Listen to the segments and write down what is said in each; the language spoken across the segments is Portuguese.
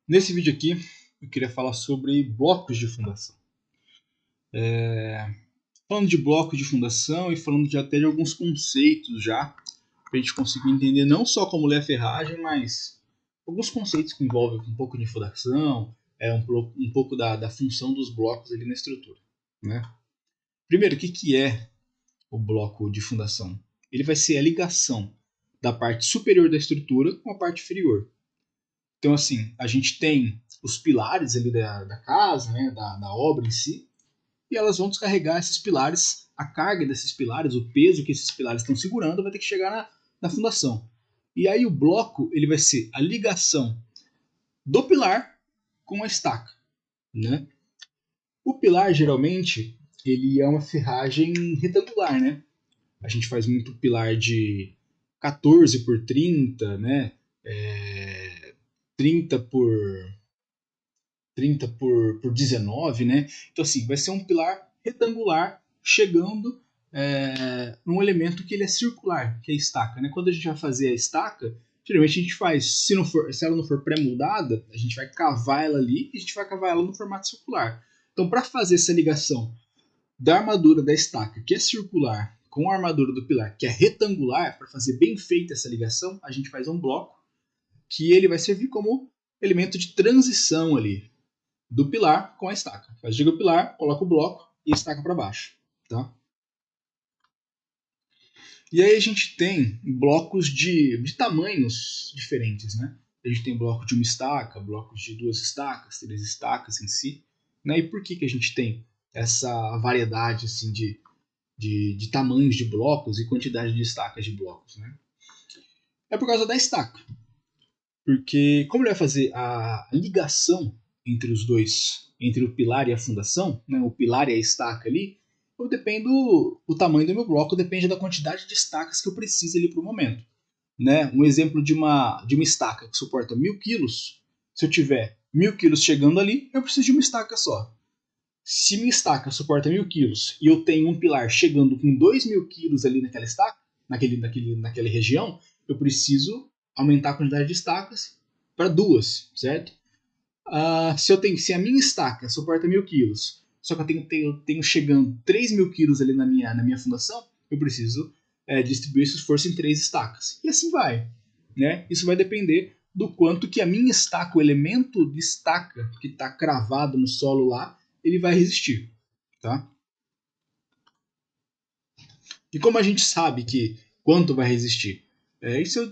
Nesse vídeo aqui, eu queria falar sobre blocos de fundação. Falando de blocos de fundação e falando até de alguns conceitos já, para a gente conseguir entender não só como ler a ferragem, mas alguns conceitos que envolvem um pouco de fundação, um pouco da função dos blocos ali na estrutura. Né? Primeiro, o que é o bloco de fundação? Ele vai ser a ligação da parte superior da estrutura com a parte inferior. Então, assim, a gente tem os pilares ali da casa, né, da obra em si, e elas vão descarregar esses pilares, a carga desses pilares, o peso que esses pilares estão segurando vai ter que chegar na fundação. E aí o bloco ele vai ser a ligação do pilar com a estaca. Né? O pilar, geralmente, ele é uma ferragem retangular, né? A gente faz muito pilar de 14 por 30, né? 30 por 19, né? Então, assim, vai ser um pilar retangular chegando num elemento que ele é circular, que é a estaca, né? Quando a gente vai fazer a estaca, geralmente a gente faz, se ela não for pré-moldada, a gente vai cavar ela ali e a gente vai cavar ela no formato circular. Então, para fazer essa ligação da armadura da estaca, que é circular, com a armadura do pilar, que é retangular, para fazer bem feita essa ligação, a gente faz um bloco que ele vai servir como elemento de transição ali do pilar com a estaca. Liga o pilar, coloca o bloco e estaca para baixo. Tá? E aí a gente tem blocos de tamanhos diferentes. Né? A gente tem bloco de uma estaca, blocos de duas estacas, três estacas em si. Né? E por que a gente tem essa variedade assim, de tamanhos de blocos e quantidade de estacas de blocos? Né? É por causa da estaca. Porque como ele vai fazer a ligação entre os dois, entre o pilar e a fundação, né, o pilar e a estaca ali, eu dependo, o tamanho do meu bloco depende da quantidade de estacas que eu preciso ali para o momento. Né? Um exemplo de uma estaca que suporta 1000 quilos, se eu tiver 1000 quilos chegando ali, eu preciso de uma estaca só. Se minha estaca suporta 1000 quilos e eu tenho um pilar chegando com 2000 quilos ali naquela estaca, naquela região, eu preciso aumentar a quantidade de estacas para duas, certo? Se a minha estaca suporta 1000 quilos, só que eu tenho chegando 3000 quilos ali na minha fundação, eu preciso distribuir esse esforço em 3 estacas. E assim vai. Né? Isso vai depender do quanto que a minha estaca, o elemento de estaca que está cravado no solo lá, ele vai resistir. Tá? E como a gente sabe que quanto vai resistir? Isso é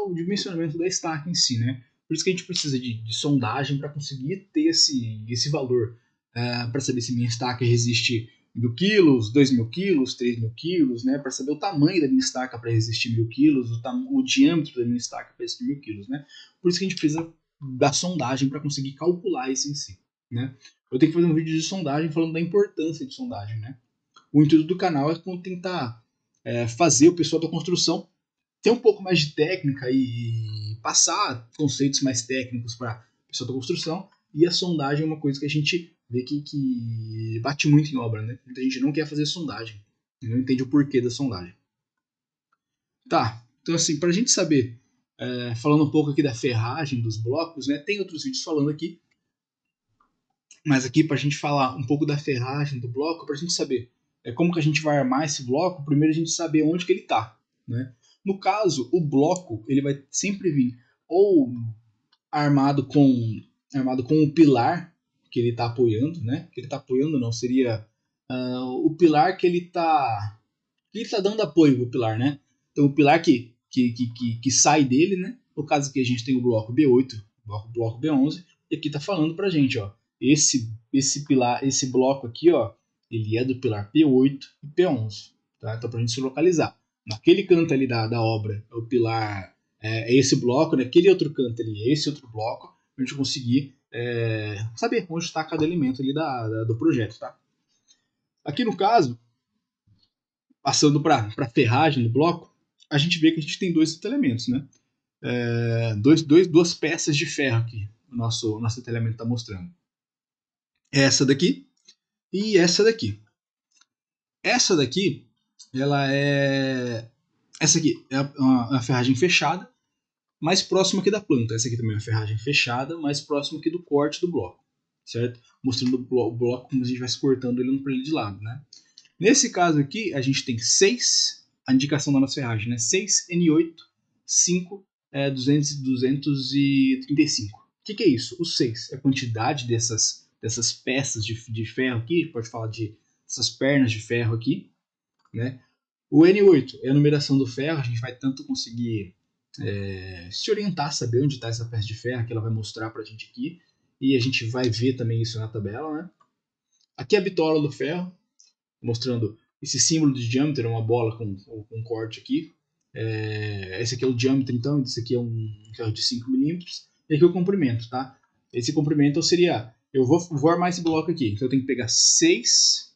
o dimensionamento da estaca em si, né? Por isso que a gente precisa de sondagem para conseguir ter esse valor. Para saber se minha estaca resiste 1000 quilos, 2000 quilos, 3000 quilos, né? Para saber o tamanho da minha estaca para resistir 1000 quilos, o diâmetro da minha estaca para resistir 1000 quilos, né? Por isso que a gente precisa da sondagem para conseguir calcular isso em si, né? Eu tenho que fazer um vídeo de sondagem falando da importância de sondagem, né? O intuito do canal é tentar fazer o pessoal da construção ter um pouco mais de técnica e passar conceitos mais técnicos para o pessoal da construção. E a sondagem é uma coisa que a gente vê que bate muito em obra, né? Muita gente não quer fazer sondagem, não entende o porquê da sondagem. Tá, então assim, para a gente saber, falando um pouco aqui da ferragem dos blocos, né? Tem outros vídeos falando aqui, mas aqui para a gente falar um pouco da ferragem do bloco, para a gente saber como que a gente vai armar esse bloco, primeiro a gente saber onde que ele está. Né? No caso, o bloco ele vai sempre vir ou armado com o pilar que ele está apoiando, né? Que ele está apoiando não, seria o pilar que ele tá dando apoio pro pilar, né? Então o pilar que sai dele, né? No caso aqui a gente tem o bloco B8, o bloco B11, e aqui tá falando pra gente, ó, esse pilar, esse bloco aqui, ó, ele é do pilar P8 e P11, tá? Então pra gente se localizar. Naquele canto ali da obra, o pilar é esse bloco, naquele outro canto ali é esse outro bloco, pra gente conseguir saber onde está cada elemento ali do projeto, tá? Aqui no caso, passando para a ferragem do bloco, a gente vê que a gente tem dois elementos, né? Duas peças de ferro aqui, o nosso detalhamento está mostrando. Essa daqui e essa daqui. Essa daqui, ela é. Essa aqui é uma ferragem fechada mais próximo aqui da planta. Essa aqui também é uma ferragem fechada, mais próximo aqui do corte do bloco, certo? Mostrando o bloco como a gente vai se cortando ele para ele de lado, né? Nesse caso aqui, a gente tem 6, a indicação da nossa ferragem, né? 6 N8, 5 235. O que é isso? O 6 é a quantidade dessas peças de ferro aqui, pode falar de essas pernas de ferro aqui, né? O N8 é a numeração do ferro, a gente vai tanto conseguir se orientar, saber onde está essa peça de ferro, que ela vai mostrar para a gente aqui, e a gente vai ver também isso na tabela, né? Aqui é a bitola do ferro, mostrando esse símbolo de diâmetro, uma bola com um corte aqui. Esse aqui é o diâmetro, então, esse aqui é um ferro de 5 milímetros, e aqui é o comprimento, tá? Esse comprimento seria, eu vou armar esse bloco aqui, então eu tenho que pegar 6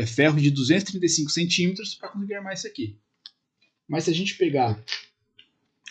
ferros de 235 centímetros para conseguir armar isso aqui. Mas se a gente pegar,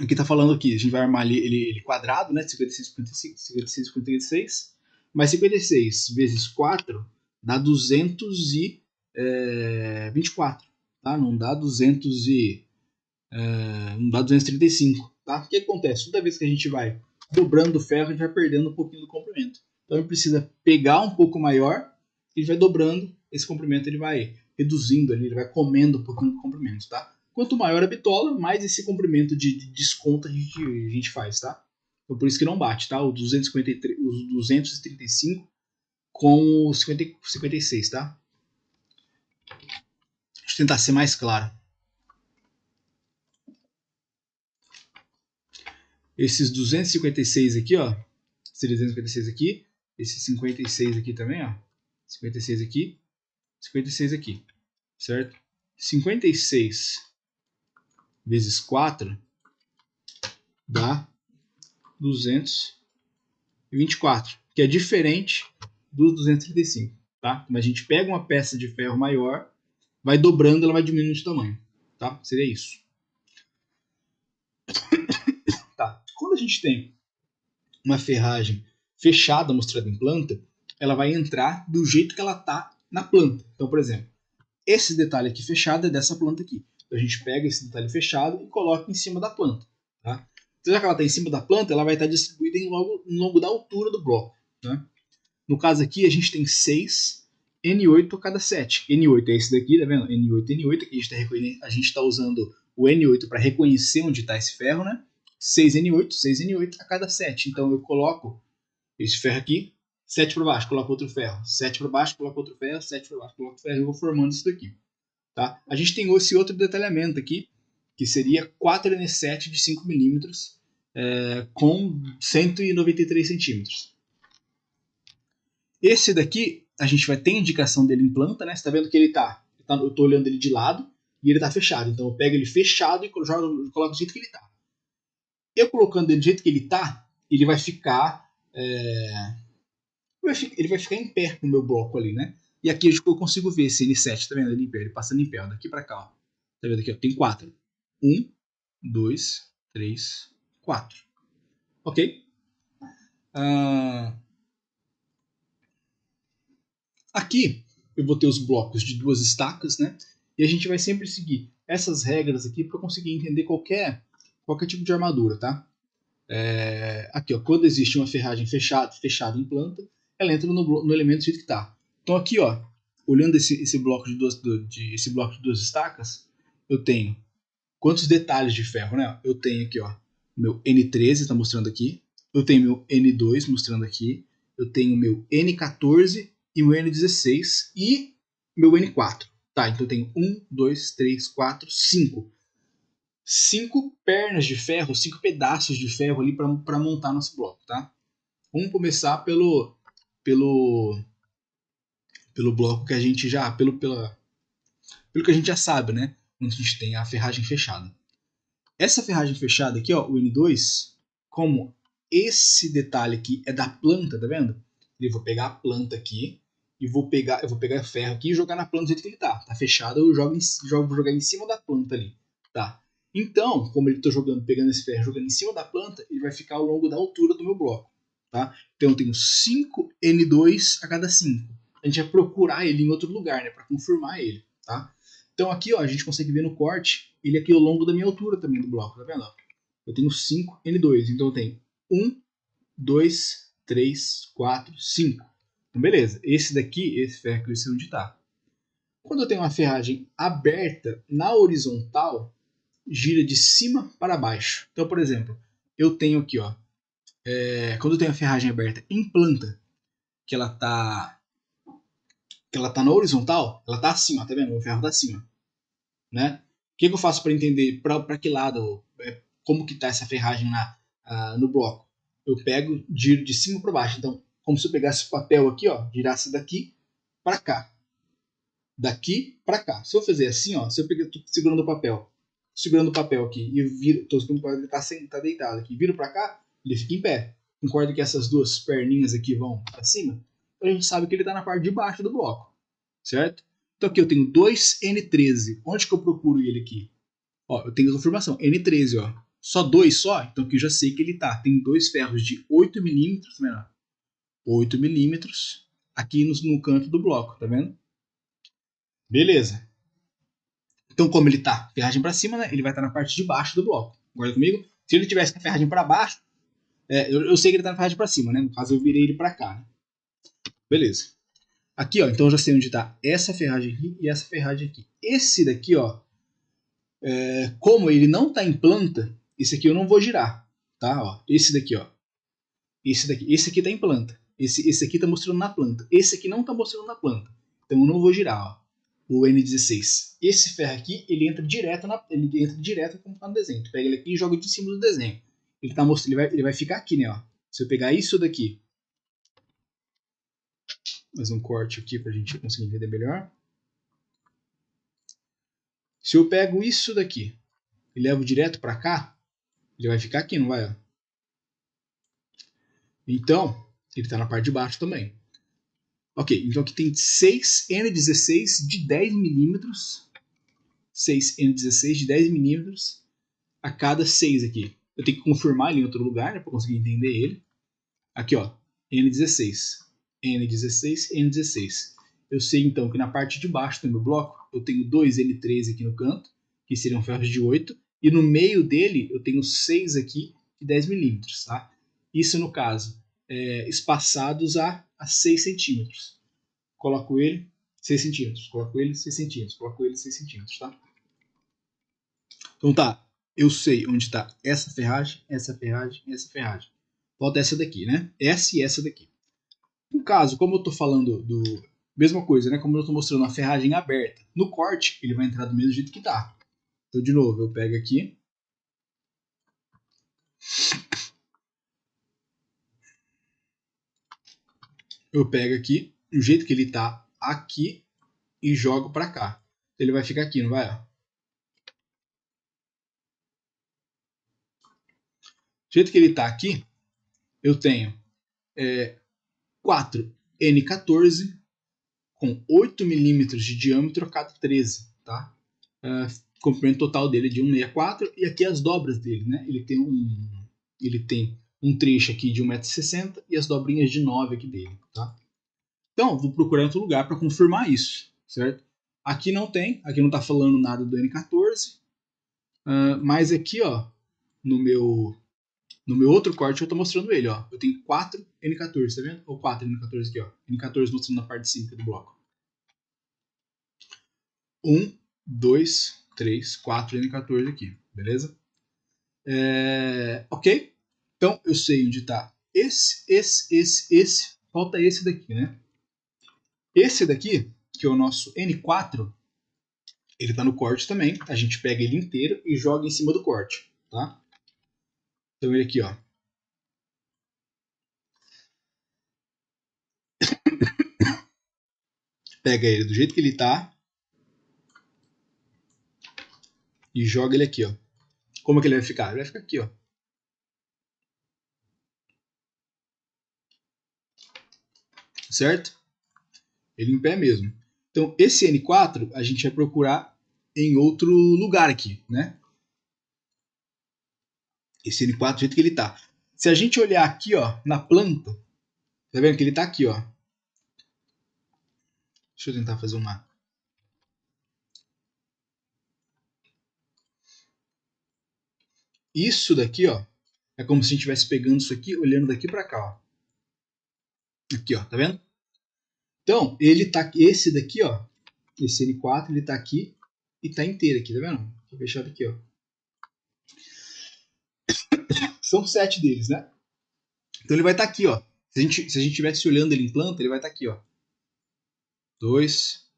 aqui tá falando aqui, a gente vai armar ele quadrado, né? 56, 55, 56, 56. Mas 56 vezes 4 dá 224, tá? Não dá 235, tá? O que acontece? Toda vez que a gente vai dobrando o ferro, a gente vai perdendo um pouquinho do comprimento. Então a gente precisa pegar um pouco maior e vai dobrando esse comprimento, ele vai reduzindo ali, ele vai comendo um pouquinho do comprimento, tá? Quanto maior a bitola, mais esse comprimento de desconto a gente faz, tá? Então por isso que não bate, tá? O 235 com o 56, tá? Deixa eu tentar ser mais claro. Esses 256 aqui, ó. Esse 256 aqui. Esse 56 aqui também, ó. 56 aqui. 56 aqui. Certo? 56 vezes 4 dá 224, que é diferente dos 235, tá? Mas a gente pega uma peça de ferro maior, vai dobrando, ela vai diminuindo de tamanho, tá? Seria isso. Tá. Quando a gente tem uma ferragem fechada mostrada em planta, ela vai entrar do jeito que ela tá na planta. Então, por exemplo, esse detalhe aqui fechado é dessa planta aqui. Então a gente pega esse detalhe fechado e coloca em cima da planta, tá? Então, já que ela está em cima da planta, ela vai estar distribuída em longo da altura do bloco, né? No caso aqui, a gente tem 6 N8 a cada 7. N8 é esse daqui, tá vendo? N8, N8. Aqui a gente está usando o N8 para reconhecer onde está esse ferro, né? 6 N8, 6 N8 a cada 7. Então eu coloco esse ferro aqui, 7 para baixo, coloco outro ferro. 7 para baixo, coloco outro ferro. 7 para baixo, coloco outro ferro. Eu vou formando isso daqui, tá? A gente tem esse outro detalhamento aqui, que seria 4N7 de 5 milímetros com 193 centímetros. Esse daqui, a gente vai ter indicação dele em planta, né? Você tá vendo que eu tô olhando ele de lado e ele tá fechado. Então eu pego ele fechado e coloco do jeito que ele tá. Eu colocando ele do jeito que ele tá, ele vai ficar ele vai ficar em pé no meu bloco ali, né? E aqui eu consigo ver esse N7, tá vendo? Ele passando em pé, ó, daqui pra cá, ó. Tá vendo aqui, ó? Tem 4. 1, 2, 3, 4. Ok? Aqui eu vou ter os blocos de 2 estacas, né? E a gente vai sempre seguir essas regras aqui para conseguir entender qualquer tipo de armadura, tá? Aqui, ó, quando existe uma ferragem fechada em planta, ela entra no elemento do jeito que tá. Então aqui, ó, olhando esse bloco de duas estacas, eu tenho quantos detalhes de ferro, né? Eu tenho aqui, ó, meu N13 está mostrando aqui, eu tenho meu N2 mostrando aqui, eu tenho meu N14 e meu N16 e meu N4. Tá, então eu tenho 1, 2, 3, 4, 5. 5 pernas de ferro, 5 pedaços de ferro ali para montar nosso bloco, tá? Vamos começar pelo bloco que a gente já, pelo que a gente já sabe, né? Onde a gente tem a ferragem fechada. Essa ferragem fechada aqui, ó, o N2, como esse detalhe aqui é da planta, tá vendo? Eu vou pegar a planta aqui e eu vou pegar o ferro aqui e jogar na planta do jeito que ele tá. Tá fechado, eu vou jogar em cima da planta ali, tá? Então, como ele tô pegando esse ferro, jogando em cima da planta, ele vai ficar ao longo da altura do meu bloco, tá? Então eu tenho 5 N2 a cada 5. A gente vai procurar ele em outro lugar, né, para confirmar ele, tá? Então aqui, ó, a gente consegue ver no corte, ele aqui ao longo da minha altura também do bloco, tá vendo? Eu tenho 5N2, então eu tenho 1, 2, 3, 4, 5. Então beleza, esse daqui, esse ferro aqui, eu sei onde está. Quando eu tenho uma ferragem aberta na horizontal, gira de cima para baixo. Então, por exemplo, eu tenho aqui, ó, quando eu tenho a ferragem aberta em planta, que ela tá na horizontal, ela tá assim, ó, tá vendo? O ferro tá assim, ó, né? O que eu faço para entender para que lado, como que tá essa ferragem no bloco? Eu pego, giro de cima para baixo. Então, como se eu pegasse o papel aqui, ó, girasse daqui para cá. Daqui para cá. Se eu fazer assim, ó, se eu pegar, tô segurando o papel aqui e eu viro, tô segurando o papel, ele tá deitado aqui, viro para cá, ele fica em pé. Concorda que essas duas perninhas aqui vão para cima? Então a gente sabe que ele está na parte de baixo do bloco, certo? Então aqui eu tenho 2N13. Onde que eu procuro ele aqui? Ó, eu tenho a confirmação, N13, ó. Só 2 só? Então aqui eu já sei que ele tá. Tem dois ferros de 8 milímetros, tá vendo? 8 milímetros aqui no canto do bloco, tá vendo? Beleza. Então como ele tá ferragem para cima, né? Ele vai estar na parte de baixo do bloco. Concorda comigo? Se ele tivesse com a ferragem para baixo, eu sei que ele tá na ferragem para cima, né? No caso eu virei ele para cá, né? Beleza. Aqui, ó, então eu já sei onde está essa ferragem aqui e essa ferragem aqui. Esse daqui, ó, como ele não está em planta, esse aqui eu não vou girar, tá? Ó, esse daqui, ó, esse aqui está em planta. Esse aqui está mostrando na planta. Esse aqui não está mostrando na planta. Então eu não vou girar, ó, o N16. Esse ferro aqui, ele entra direto como está no desenho. Tu pega ele aqui e joga de cima do desenho. Ele tá mostrando, ele vai ficar aqui, né? Ó. Se eu pegar isso daqui, mais um corte aqui para a gente conseguir entender melhor. Se eu pego isso daqui e levo direto para cá, ele vai ficar aqui, não vai? Ó? Então, ele está na parte de baixo também. Ok, então aqui tem 6N16 de 10 milímetros. 6N16 de 10 milímetros a cada 6 aqui. Eu tenho que confirmar ele em outro lugar, né, para conseguir entender ele. Aqui, ó, N16. N16, N16. Eu sei então que na parte de baixo do meu bloco eu tenho 2N13 aqui no canto, que seriam ferros de 8, e no meio dele eu tenho 6 aqui de 10 milímetros, tá? Isso no caso, espaçados a 6 centímetros. Coloco ele 6 centímetros, coloco ele 6 centímetros, coloco ele 6 centímetros, tá? Então tá, eu sei onde está essa ferragem, essa ferragem, essa ferragem. Falta essa daqui, né? Essa e essa daqui. No caso, como eu estou falando do... Mesma coisa, né? Como eu estou mostrando a ferragem aberta. No corte, ele vai entrar do mesmo jeito que tá. Então, de novo, eu pego aqui. Eu pego aqui, do jeito que ele tá aqui, e jogo para cá. Ele vai ficar aqui, não vai? Do jeito que ele tá aqui, eu tenho 4N14 com 8 milímetros de diâmetro a cada 13, tá? Comprimento total dele é de 1,64 e aqui as dobras dele, né? Ele tem um trecho aqui de 1,60 m e as dobrinhas de 9 aqui dele, tá? Então, vou procurar em outro lugar para confirmar isso, certo? Aqui não tem, aqui não está falando nada do N14, mas aqui, ó, no meu outro corte eu estou mostrando ele, ó. Eu tenho 4 N14, tá vendo? Ou 4 N14 aqui, ó. N14 mostrando na parte de cima do bloco. 1, 2, 3, 4 N14 aqui, beleza? Ok? Então eu sei onde está esse. Falta esse daqui, né? Esse daqui, que é o nosso N4, ele está no corte também. A gente pega ele inteiro e joga em cima do corte, tá? Então ele aqui, ó. Pega ele do jeito que ele está e joga ele aqui, ó. Como é que ele vai ficar? Ele vai ficar aqui, ó. Certo? Ele em pé mesmo. Então, esse N4 a gente vai procurar em outro lugar aqui, né? Esse N4 do jeito que ele tá. Se a gente olhar aqui, ó, na planta, tá vendo que ele tá aqui, ó. Deixa eu tentar fazer uma... Isso daqui, ó, é como se a gente estivesse pegando isso aqui, olhando daqui para cá, ó. Aqui, ó, tá vendo? Então, ele tá, esse daqui, ó, esse N4, ele tá aqui e tá inteiro aqui, tá vendo? Tô fechado aqui, ó. São 7 deles, né? Então ele vai estar aqui, ó. Se a gente estivesse olhando ele em planta, ele vai estar aqui, ó. 2,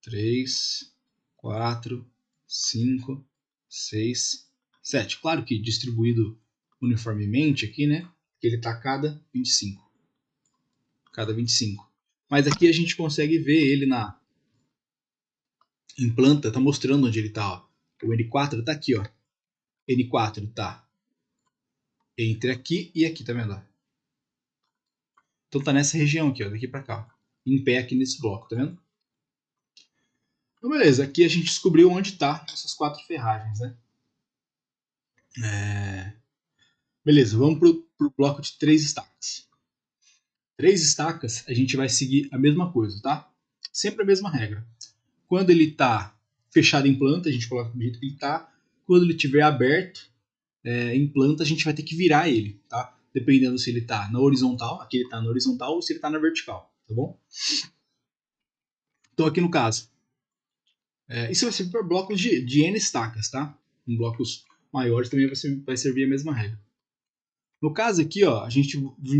3, 4, 5, 6, 7. Claro que distribuído uniformemente aqui, né? Porque ele está a cada 25. Cada 25. Mas aqui a gente consegue ver ele em planta, tá mostrando onde ele está, ó. O N4 está aqui, ó. N4 está entre aqui e aqui, tá vendo? Então tá nessa região aqui, ó, daqui para cá, ó. Em pé aqui nesse bloco, tá vendo? Então beleza, aqui a gente descobriu onde está essas 4 ferragens, né? Beleza, vamos pro bloco de 3 estacas. 3 estacas, a gente vai seguir a mesma coisa, tá? Sempre a mesma regra. Quando ele está fechado em planta, a gente coloca do jeito que ele está. Quando ele estiver aberto em planta, a gente vai ter que virar ele, tá? Dependendo se ele está na horizontal, aqui ele está na horizontal, ou se ele está na vertical, tá bom? Então aqui no caso, isso vai ser para blocos de N estacas, tá? Em blocos maiores também vai servir a mesma regra. No caso aqui, ó,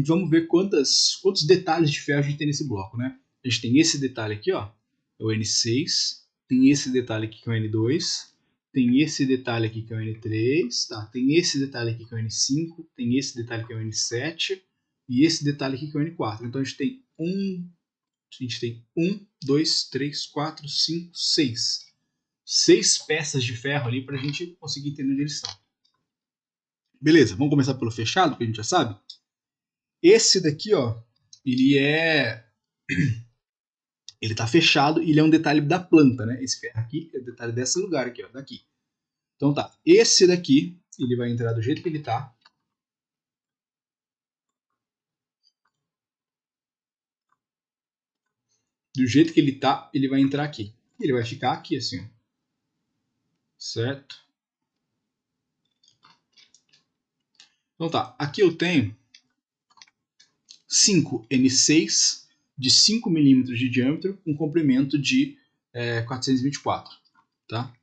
vamos ver quantos detalhes de ferro a gente tem nesse bloco, né? A gente tem esse detalhe aqui, ó, é o N6, tem esse detalhe aqui que é o N2, tem esse detalhe aqui que é o N3, tá? Tem esse detalhe aqui que é o N5, tem esse detalhe que é o N7 e esse detalhe aqui que é o N4. Então a gente tem 2, 3, 4, 5, 6. 6 peças de ferro ali para a gente conseguir entender onde eles estão. Beleza, vamos começar pelo fechado, que a gente já sabe. Esse daqui, ó, ele tá fechado e ele é um detalhe da planta, né? Esse ferro aqui é o detalhe desse lugar aqui, ó, daqui. Então tá, esse daqui, ele vai entrar do jeito que ele tá. Do jeito que ele tá, ele vai entrar aqui. Ele vai ficar aqui assim, ó. Certo? Então tá, aqui eu tenho 5 N6 de 5 milímetros de diâmetro com comprimento de 424, tá?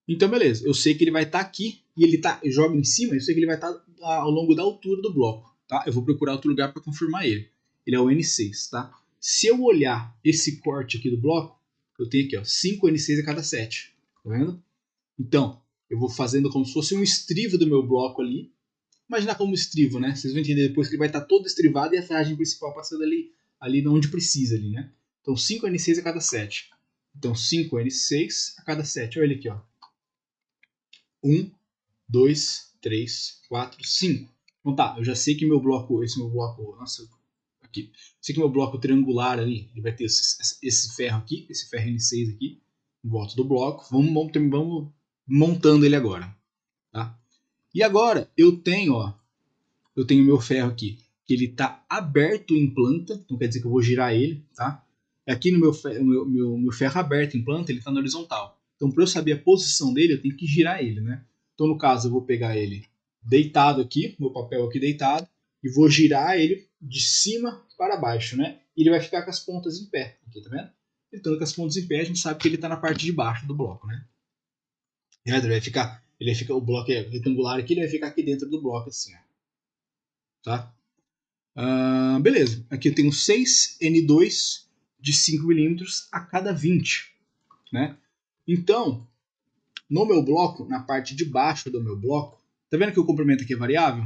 Então, beleza. Eu sei que ele vai estar aqui e ele joga em cima. Eu sei que ele vai estar ao longo da altura do bloco, tá? Eu vou procurar outro lugar para confirmar ele. Ele é o N6, tá? Se eu olhar esse corte aqui do bloco, eu tenho aqui, ó, 5 N6 a cada 7. Tá vendo? Então, eu vou fazendo como se fosse um estrivo do meu bloco ali. Imaginar como estrivo, né? Vocês vão entender depois que ele vai estar todo estrivado e a ferragem principal passando ali onde precisa ali, né? Então, 5 N6 a cada 7. Então, 5 N6 a cada 7. Olha ele aqui, ó. 1, 2, 3, 4, 5. Então tá, eu já sei que esse meu bloco, nossa, aqui, sei que meu bloco triangular ali, ele vai ter esse ferro aqui, esse ferro N6 aqui, em volta do bloco. Vamos montando ele agora, tá? E agora eu tenho meu ferro aqui, que ele está aberto em planta, então quer dizer que eu vou girar ele, tá? Aqui no meu ferro aberto em planta, ele está na horizontal. Então, para eu saber a posição dele, eu tenho que girar ele, né? Então, no caso, eu vou pegar ele deitado aqui, meu papel aqui deitado, e vou girar ele de cima para baixo, né? E ele vai ficar com as pontas em pé, aqui, tá vendo? Então, com as pontas em pé, a gente sabe que ele está na parte de baixo do bloco, né? Ele vai ficar, o bloco é retangular aqui, ele vai ficar aqui dentro do bloco, assim, ó. Tá? Beleza, aqui eu tenho 6 N2 de 5 milímetros a cada 20, né? Então, no meu bloco, na parte de baixo do meu bloco, tá vendo que o comprimento aqui é variável?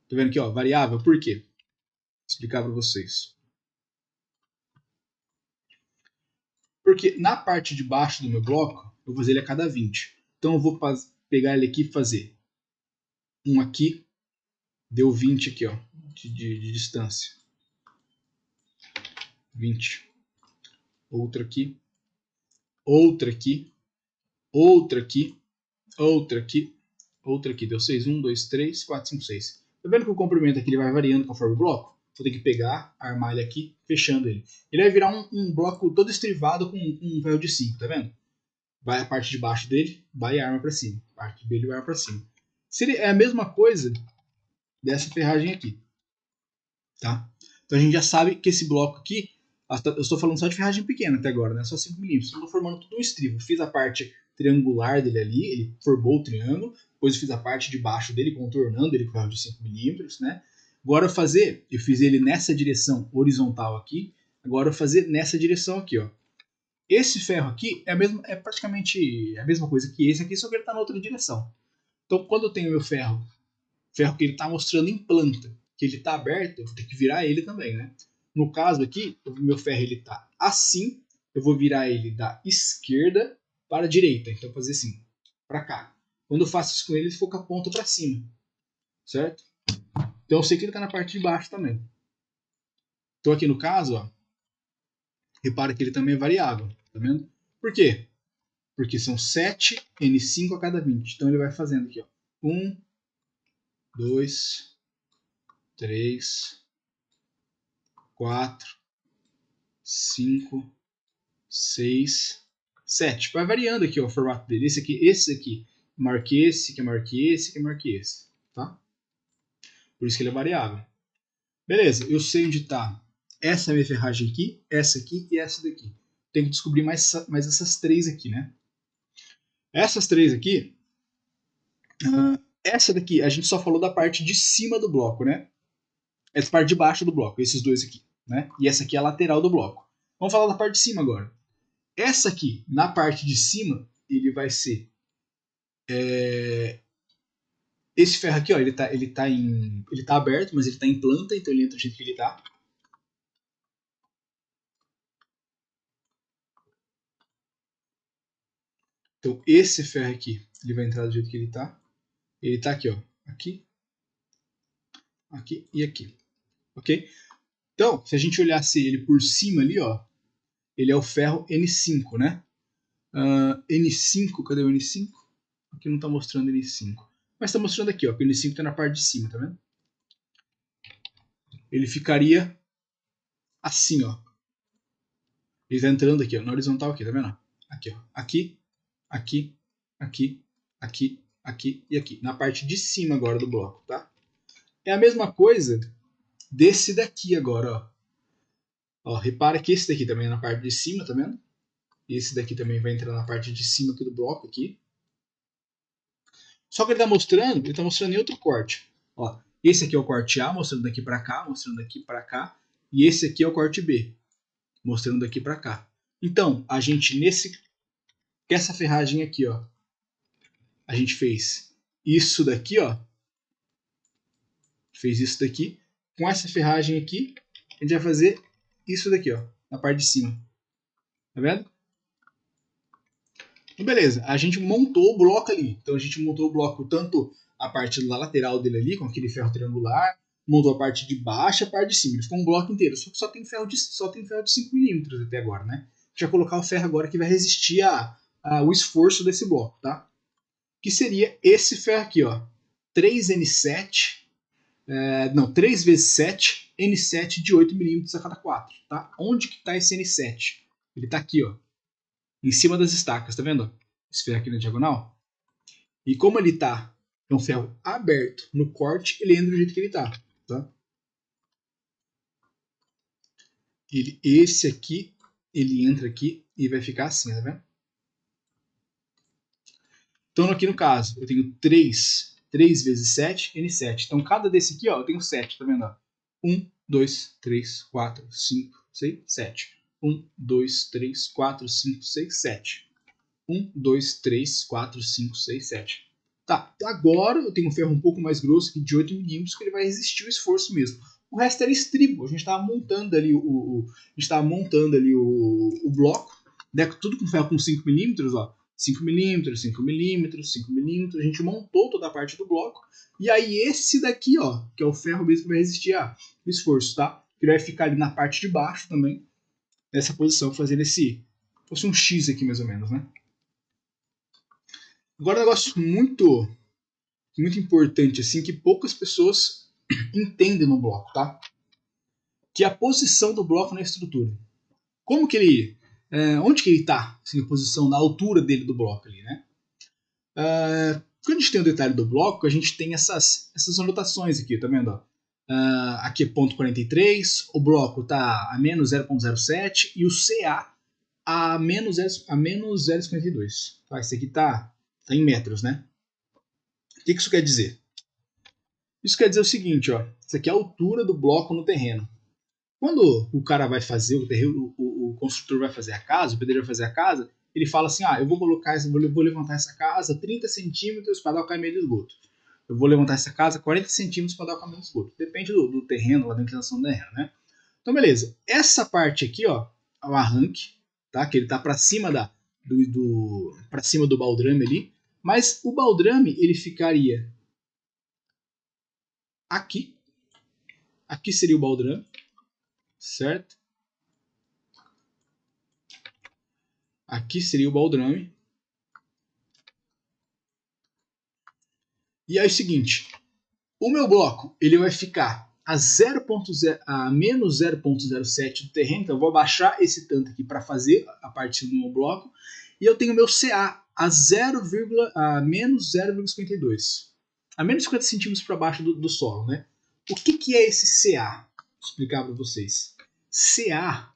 Tá vendo aqui, ó, variável, por quê? Vou explicar para vocês. Porque na parte de baixo do meu bloco, eu vou fazer ele a cada 20. Então eu vou pegar ele aqui e fazer um aqui, deu 20 aqui, ó, de distância. 20. Outra aqui, outra aqui, outra aqui, outra aqui, outra aqui. Deu 6, 1, 2, 3, 4, 5, 6. Tá vendo que o comprimento aqui ele vai variando conforme o bloco? Vou ter que pegar, armar ele aqui, fechando ele. Ele vai virar um bloco todo estrivado com um véu de 5, tá vendo? Vai a parte de baixo dele, vai e arma para cima. A parte dele vai para cima. É a mesma coisa dessa ferragem aqui, tá? Então a gente já sabe que esse bloco aqui, eu estou falando só de ferragem pequena até agora, né? Só 5 milímetros. Estou formando tudo um estribo. Fiz a parte triangular dele ali, ele formou o triângulo. Depois eu fiz a parte de baixo dele, contornando ele com ferro de 5 milímetros, né? Agora eu fiz ele nessa direção horizontal aqui. Agora eu vou fazer nessa direção aqui, ó. Esse ferro aqui é praticamente a mesma coisa que esse aqui, só que ele está na outra direção. Então, quando eu tenho meu ferro que ele está mostrando em planta, que ele está aberto, eu vou ter que virar ele também, né? No caso aqui, o meu ferro ele está assim, eu vou virar ele da esquerda para a direita. Então, fazer assim, para cá. Quando eu faço isso com ele, ele fica com a ponta para cima, certo? Então, eu sei que ele está na parte de baixo também. Então, aqui no caso, ó, repara que ele também é variável, tá vendo? Por quê? Porque são 7 N5 a cada 20. Então, ele vai fazendo aqui, ó. 1, 2, 3, 4, 5, 6, 7. Vai variando aqui ó, o formato dele. Esse aqui, marque esse, que marque esse, que marque esse. Tá? Por isso que ele é variável. Beleza, eu sei onde está essa minha ferragem aqui, essa aqui e essa daqui. Tenho que descobrir mais essas três aqui, né? Essas três aqui, essa daqui, a gente só falou da parte de cima do bloco, né? Essa parte de baixo do bloco, esses dois aqui, né? E essa aqui é a lateral do bloco. Vamos falar da parte de cima agora. Essa aqui, na parte de cima, ele vai ser esse ferro aqui, ó, ele tá aberto, mas ele tá em planta, então ele entra do jeito que ele tá. Então esse ferro aqui, ele vai entrar do jeito que ele tá. Ele tá aqui, ó, aqui, aqui e aqui, ok? Então, se a gente olhasse ele por cima ali, ó, ele é o ferro N5, né? N5, cadê o N5? Aqui não tá mostrando N5. Mas tá mostrando aqui, ó, que o N5 tá na parte de cima, tá vendo? Ele ficaria assim, ó. Ele tá entrando aqui, ó, na horizontal aqui, tá vendo? Aqui, ó. Aqui, aqui, aqui, aqui, aqui e aqui. Na parte de cima agora do bloco, tá? É a mesma coisa desse daqui agora, ó. Ó, repara que esse daqui também é na parte de cima, tá vendo? E esse daqui também vai entrar na parte de cima aqui do bloco aqui. Só que ele tá mostrando em outro corte. Ó, esse aqui é o corte A, mostrando daqui para cá, mostrando daqui para cá. E esse aqui é o corte B, mostrando daqui para cá. Então, a gente essa ferragem aqui, ó, a gente fez isso daqui, ó, fez isso daqui. Com essa ferragem aqui, a gente vai fazer isso daqui, ó, na parte de cima. Tá vendo? Então, beleza, a gente montou o bloco ali. Então a gente montou o bloco tanto a parte da lateral dele ali, com aquele ferro triangular, montou a parte de baixo e a parte de cima. Ele ficou um bloco inteiro, só que só tem ferro de 5 milímetros até agora, né? A gente vai colocar o ferro agora que vai resistir o esforço desse bloco, tá? Que seria esse ferro aqui, ó. 3N7, não, 3 vezes 7, N7 de 8 milímetros a cada 4, tá? Onde que tá esse N7? Ele tá aqui, ó, em cima das estacas, tá vendo? Esse ferro aqui na diagonal. E como ele tá, é um ferro aberto no corte, ele entra do jeito que ele tá, tá? Esse aqui, ele entra aqui e vai ficar assim, tá vendo? Então aqui no caso, eu tenho 3 vezes 7, N7. Então cada desse aqui, ó, eu tenho 7, tá vendo? 1, 2, 3, 4, 5, 6, 7. 1, 2, 3, 4, 5, 6, 7. 1, 2, 3, 4, 5, 6, 7. Tá, agora eu tenho um ferro um pouco mais grosso, aqui de 8 milímetros, que ele vai resistir o esforço mesmo. O resto era estribo, a gente estava montando ali o bloco, né, tudo com ferro com 5 milímetros, ó. 5 milímetros, 5 milímetros, 5 milímetros, a gente montou toda a parte do bloco, e aí esse daqui, ó, que é o ferro mesmo que vai resistir o esforço, tá? Ele vai ficar ali na parte de baixo também, nessa posição, fazendo fosse um X aqui mais ou menos, né? Agora um negócio muito importante, assim, que poucas pessoas entendem no bloco, tá? Que é a posição do bloco na estrutura. Como que ele... onde que ele está, assim, a posição, na altura dele do bloco ali, né? Quando a gente tem o detalhe do bloco, a gente tem essas anotações aqui, tá vendo? Ó? Aqui é ponto 43, o bloco está a menos 0.07 e o CA a menos 0,52. Tá? Isso aqui tá em metros, né? O que isso quer dizer? Isso quer dizer o seguinte, ó. Isso aqui é a altura do bloco no terreno. Quando o cara vai fazer o terreno, o construtor vai fazer a casa, o pedreiro vai fazer a casa, ele fala assim, eu vou levantar essa casa 30 centímetros para dar o caminho de esgoto. Eu vou levantar essa casa 40 centímetros para dar o caminho de esgoto. Depende do terreno, da inclinação do terreno, né? Então, beleza. Essa parte aqui, ó, é o arranque, tá? Que ele tá para cima para cima do baldrame ali. Mas o baldrame, ele ficaria aqui. Aqui seria o baldrame, certo? Aqui seria o baldrame. E é o seguinte, o meu bloco ele vai ficar a menos 0.07 do terreno, então eu vou abaixar esse tanto aqui para fazer a parte do meu bloco, e eu tenho meu CA a menos 0,52, a menos 50 centímetros para baixo do solo, né? O que é esse CA? Vou explicar para vocês. CA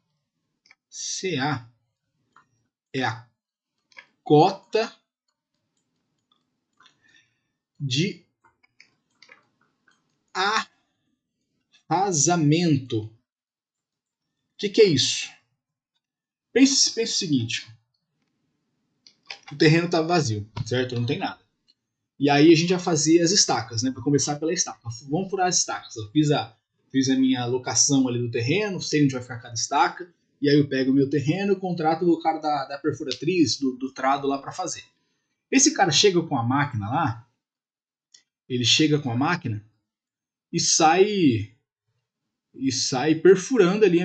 é a cota de arrasamento. O que é isso? Pense o seguinte. O terreno estava vazio, certo? Não tem nada. E aí a gente vai fazer as estacas, né? Para começar pela estaca. Vamos furar as estacas. Eu fiz a minha locação ali do terreno, sei onde vai ficar cada estaca. E aí eu pego o meu terreno e contrato o cara da perfuratriz, do trado lá para fazer. Esse cara chega com a máquina lá, ele chega com a máquina e sai perfurando ali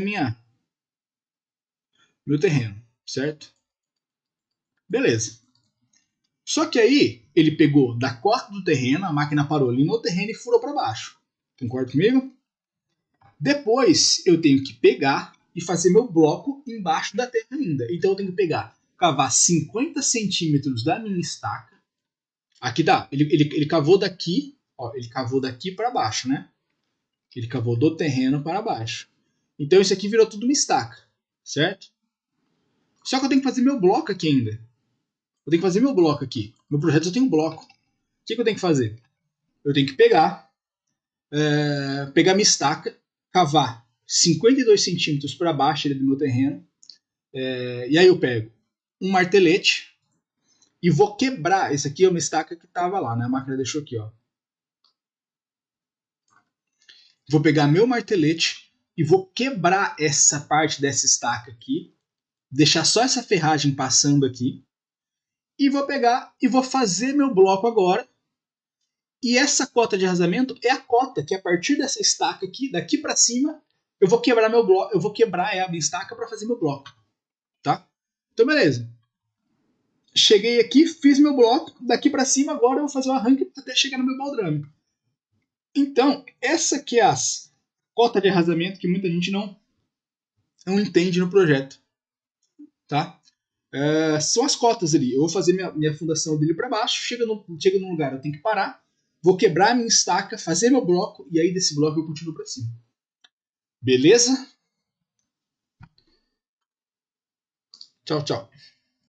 meu terreno, certo? Beleza. Só que aí ele pegou da costa do terreno, a máquina parou ali no terreno e furou para baixo. Concorda comigo? Depois eu tenho que pegar e fazer meu bloco embaixo da terra ainda. Então eu tenho que cavar 50 centímetros da minha estaca. Aqui dá, ele cavou daqui, ó, ele cavou daqui para baixo, né? Ele cavou do terreno para baixo. Então isso aqui virou tudo uma estaca, certo? Só que eu tenho que fazer meu bloco aqui ainda. Eu tenho que fazer meu bloco aqui. No projeto eu tenho um bloco. O que eu tenho que fazer? Eu tenho que pegar minha estaca, cavar 52 centímetros para baixo do meu terreno, e aí eu pego um martelete e vou quebrar. Esse aqui é uma estaca que estava lá, né? A máquina deixou aqui, ó. Vou pegar meu martelete e vou quebrar essa parte dessa estaca aqui, deixar só essa ferragem passando aqui, e vou pegar e vou fazer meu bloco agora. E essa cota de arrasamento é a cota que a partir dessa estaca aqui, daqui para cima, eu vou quebrar meu bloco, eu vou quebrar a minha estaca para fazer meu bloco, tá? Então beleza. Cheguei aqui, fiz meu bloco, daqui para cima agora eu vou fazer o arranque até chegar no meu baldrame. Então, essa aqui é a cota de arrasamento que muita gente não entende no projeto, tá? São as cotas ali. Eu vou fazer minha fundação dele para baixo, chega num lugar, eu tenho que parar, vou quebrar a minha estaca, fazer meu bloco, e aí desse bloco eu continuo para cima. Beleza? Tchau, tchau.